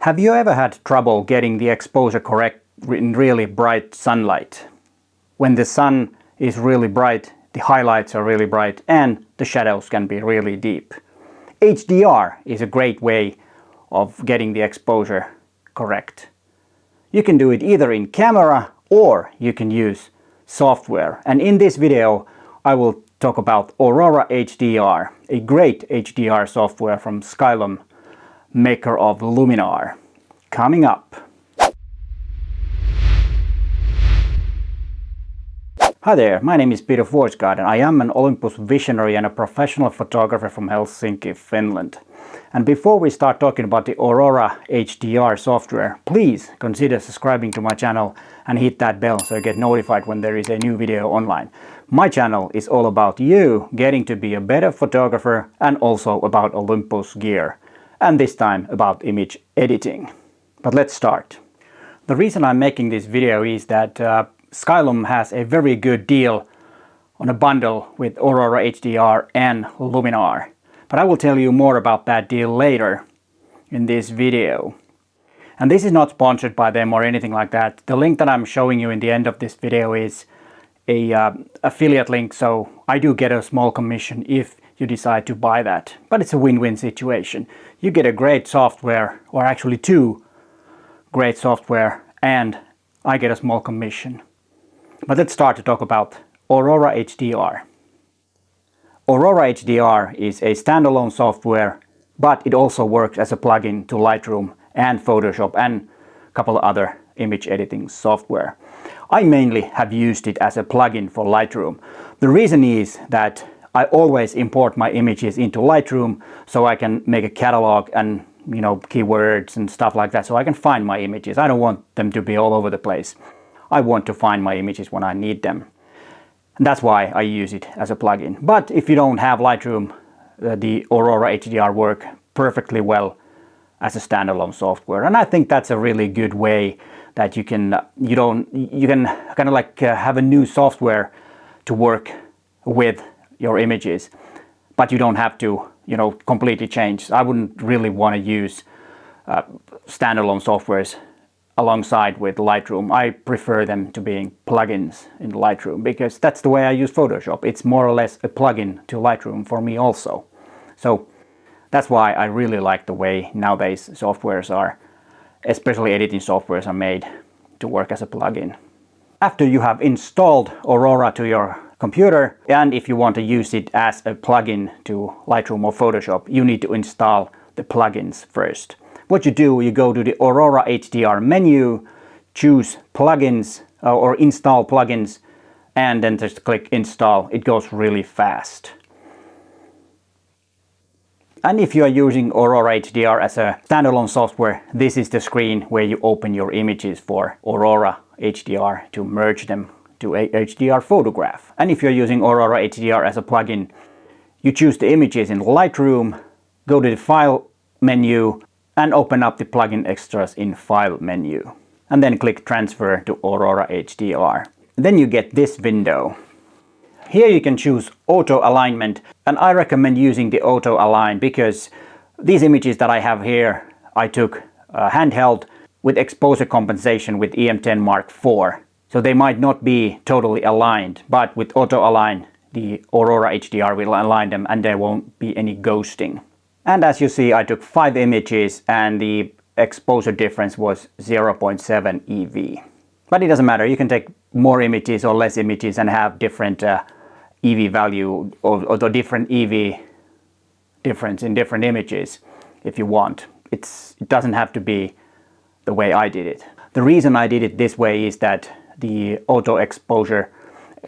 Have you ever had trouble getting the exposure correct in really bright sunlight? When the sun is really bright, the highlights are really bright and the shadows can be really deep. HDR is a great way of getting the exposure correct. You can do it either in camera or you can use software. And in this video I will talk about Aurora HDR, a great HDR software from Skylum, maker of Luminar. Coming up. Hi there, my name is Peter Forsgaard and I am an Olympus visionary and a professional photographer from Helsinki, Finland. And before we start talking about the Aurora HDR software, please consider subscribing to my channel and hit that bell so you get notified when there is a new video online. My channel is all about you getting to be a better photographer and also about Olympus gear. And this time about image editing. But let's start. The reason I'm making this video is that Skylum has a very good deal on a bundle with Aurora HDR and Luminar. But I will tell you more about that deal later in this video. And this is not sponsored by them or anything like that. The link that I'm showing you in the end of this video is a affiliate link, so I do get a small commission if you decide to buy that. But it's a win-win situation. You get a great software, or actually two great software, and I get a small commission. But let's start to talk about Aurora HDR. Aurora HDR is a standalone software, but it also works as a plugin to Lightroom and Photoshop and a couple of other image editing software. I mainly have used it as a plugin for Lightroom. The reason is that I always import my images into Lightroom so I can make a catalog and keywords and stuff like that, so I can find my images. I don't want them to be all over the place. I want to find my images when I need them. And that's why I use it as a plugin. But if you don't have Lightroom, the Aurora HDR works perfectly well as a standalone software. And I think that's a really good way that you can kind of like have a new software to work with your images, but you don't have to completely change. I wouldn't really want to use standalone softwares alongside with Lightroom. I prefer them to being plugins in Lightroom because that's the way I use Photoshop. It's more or less a plugin to Lightroom for me also. So that's why I really like the way nowadays softwares are, especially editing softwares, are made to work as a plugin. After you have installed Aurora to your computer, and if you want to use it as a plugin to Lightroom or Photoshop, you need to install the plugins first. What you do, you go to the Aurora HDR menu, choose plugins or install plugins, and then just click install. It goes really fast. And if you are using Aurora HDR as a standalone software, this is the screen where you open your images for Aurora HDR to merge them to a HDR photograph. And if you're using Aurora HDR as a plugin, you choose the images in Lightroom, go to the File menu, and open up the plugin extras in File menu. And then click Transfer to Aurora HDR. Then you get this window. Here you can choose auto alignment, and I recommend using the auto align because these images that I have here I took handheld with exposure compensation with EM10 Mark IV. So they might not be totally aligned, but with auto align the Aurora HDR will align them and there won't be any ghosting. And as you see, I took 5 images and the exposure difference was 0.7 EV. But it doesn't matter, you can take more images or less images and have different EV value or the different EV difference in different images if you want. It doesn't have to be the way I did it. The reason I did it this way is that the auto exposure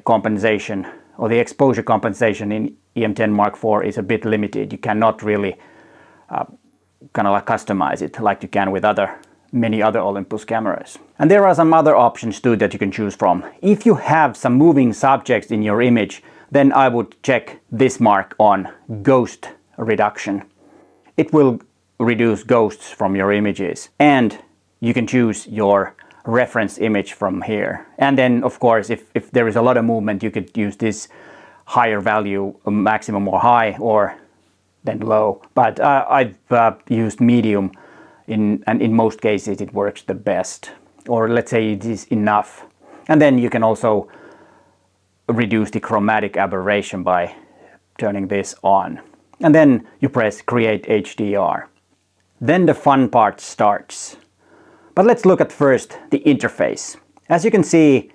compensation or the exposure compensation in EM10 Mark IV is a bit limited. You cannot really kind of like customize it like you can with many other Olympus cameras. And there are some other options too that you can choose from. If you have some moving subjects in your image, then I would check this mark on ghost reduction. It will reduce ghosts from your images, and you can choose your reference image from here. And then of course if there is a lot of movement, you could use this higher value, maximum or high, or then low. But I've used medium and in most cases it works the best, or let's say it is enough. And then you can also reduce the chromatic aberration by turning this on. And then you press Create HDR. Then the fun part starts. But let's look at first the interface. As you can see,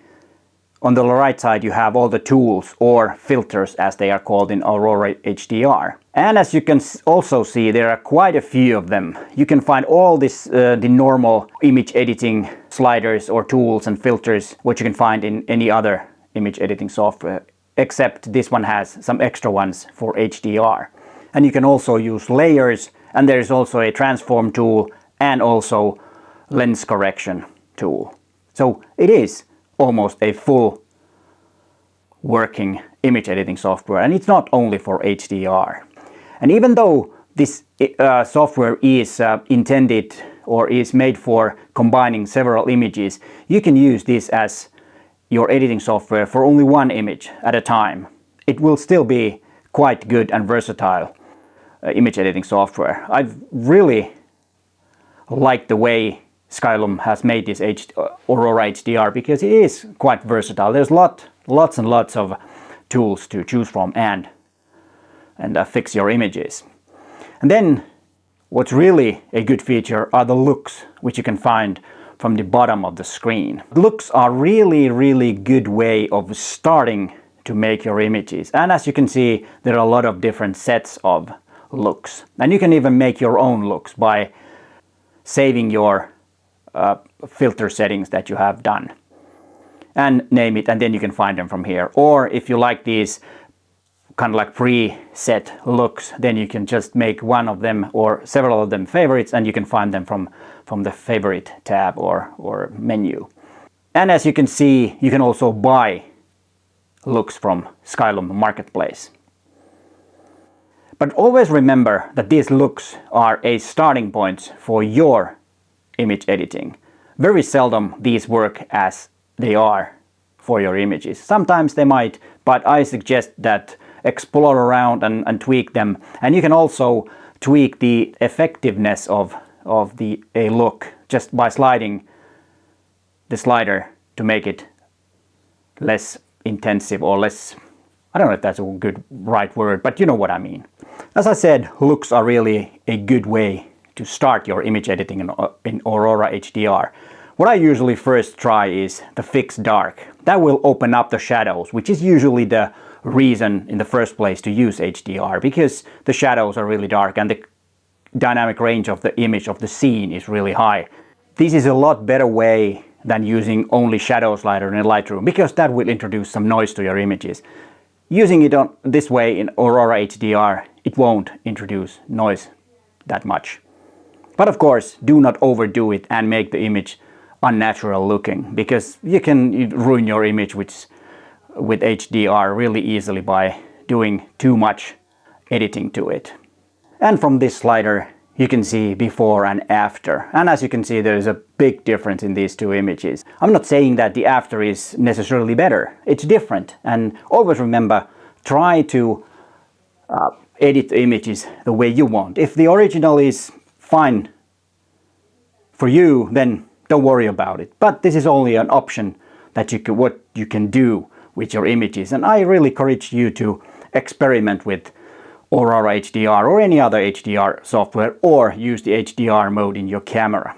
on the right side you have all the tools, or filters as they are called in Aurora HDR. And as you can also see, there are quite a few of them. You can find all this, the normal image editing sliders or tools and filters, which you can find in any other image editing software, except this one has some extra ones for HDR. And you can also use layers, and there is also a transform tool and also lens correction tool. So it is almost a full working image editing software, and it's not only for HDR. And even though this software is intended or is made for combining several images, you can use this as your editing software for only one image at a time. It will still be quite good and versatile image editing software. I've really liked the way Skylum has made this Aurora HDR because it is quite versatile. There's lots and lots of tools to choose from and fix your images. And then what's really a good feature are the looks, which you can find from the bottom of the screen. Looks are really good way of starting to make your images. And as you can see, there are a lot of different sets of looks. And you can even make your own looks by saving your filter settings that you have done and name it, and then you can find them from here. Or if you like these kind of like preset looks, then you can just make one of them or several of them favorites, and you can find them from the favorite tab or menu. And as you can see, you can also buy looks from Skylum Marketplace. But always remember that these looks are a starting point for your image editing. Very seldom these work as they are for your images. Sometimes they might, but I suggest that explore around and tweak them. And you can also tweak the effectiveness of a look just by sliding the slider to make it less intensive or less, I don't know if that's a good right word, but you know what I mean. As I said, looks are really a good way to start your image editing in Aurora HDR. What I usually first try is the fix dark. That will open up the shadows, which is usually the reason in the first place to use HDR, because the shadows are really dark and the dynamic range of the image of the scene is really high. This is a lot better way than using only shadow slider in Lightroom, because that will introduce some noise to your images. Using it on this way in Aurora HDR, it won't introduce noise that much. But of course, do not overdo it and make the image unnatural looking, because you can ruin your image with HDR really easily by doing too much editing to it. And from this slider, you can see before and after. And as you can see, there is a big difference in these two images. I'm not saying that the after is necessarily better. It's different. And always remember, try to edit the images the way you want. If the original is fine for you, then don't worry about it. But this is only an option that what you can do with your images. And I really encourage you to experiment with Aurora HDR or any other HDR software, or use the HDR mode in your camera.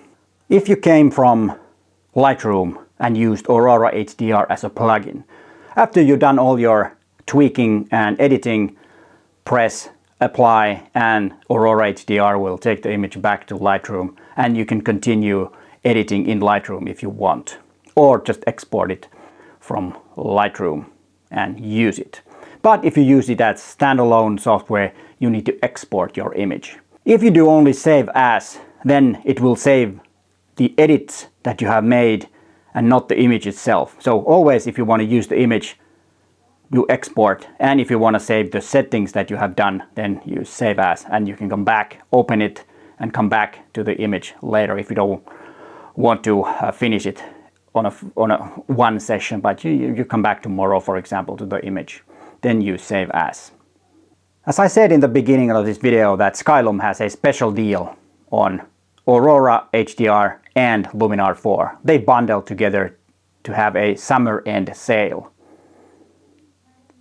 If you came from Lightroom and used Aurora HDR as a plugin, after you've done all your tweaking and editing, press apply and Aurora HDR will take the image back to Lightroom, and you can continue editing in Lightroom if you want, or just export it from Lightroom and use it. But if you use it as standalone software, you need to export your image. If you do only save as, then it will save the edits that you have made and not the image itself. So always, if you want to use the image, you export, and if you want to save the settings that you have done, then you save as, and you can come back, open it, and come back to the image later if you don't want to finish it on one session, but you come back tomorrow, for example, to the image. Then you save as. As I said in the beginning of this video, that Skylum has a special deal on Aurora HDR and Luminar 4. They bundle together to have a summer end sale.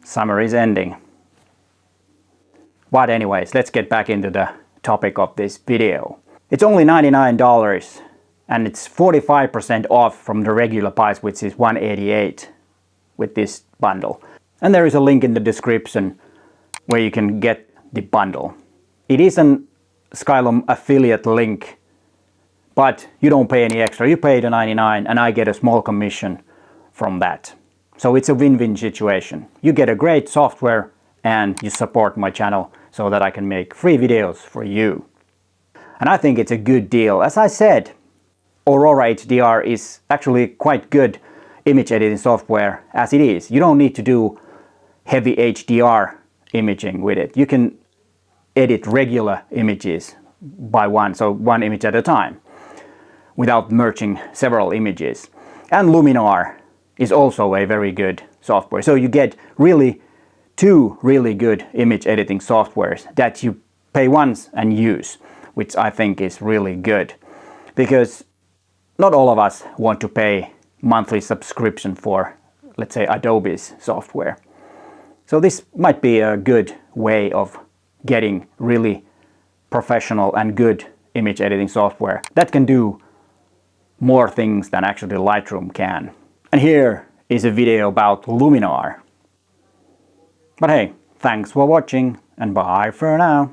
Summer is ending. But anyways, let's get back into the topic of this video. It's only $99 and it's 45% off from the regular price, which is $188 with this bundle. And there is a link in the description where you can get the bundle. It is an Skylum affiliate link, but you don't pay any extra. You pay the $99 and I get a small commission from that. So it's a win-win situation. You get a great software and you support my channel so that I can make free videos for you. And I think it's a good deal. As I said, Aurora HDR is actually quite good image editing software as it is. You don't need to do heavy HDR imaging with it. You can edit regular images by one, so one image at a time, without merging several images. And Luminar is also a very good software. So you get really two really good image editing softwares that you pay once and use, which I think is really good. Because not all of us want to pay monthly subscription for, let's say, Adobe's software. So this might be a good way of getting really professional and good image editing software that can do more things than actually Lightroom can. And here is a video about Luminar. But hey, thanks for watching and bye for now.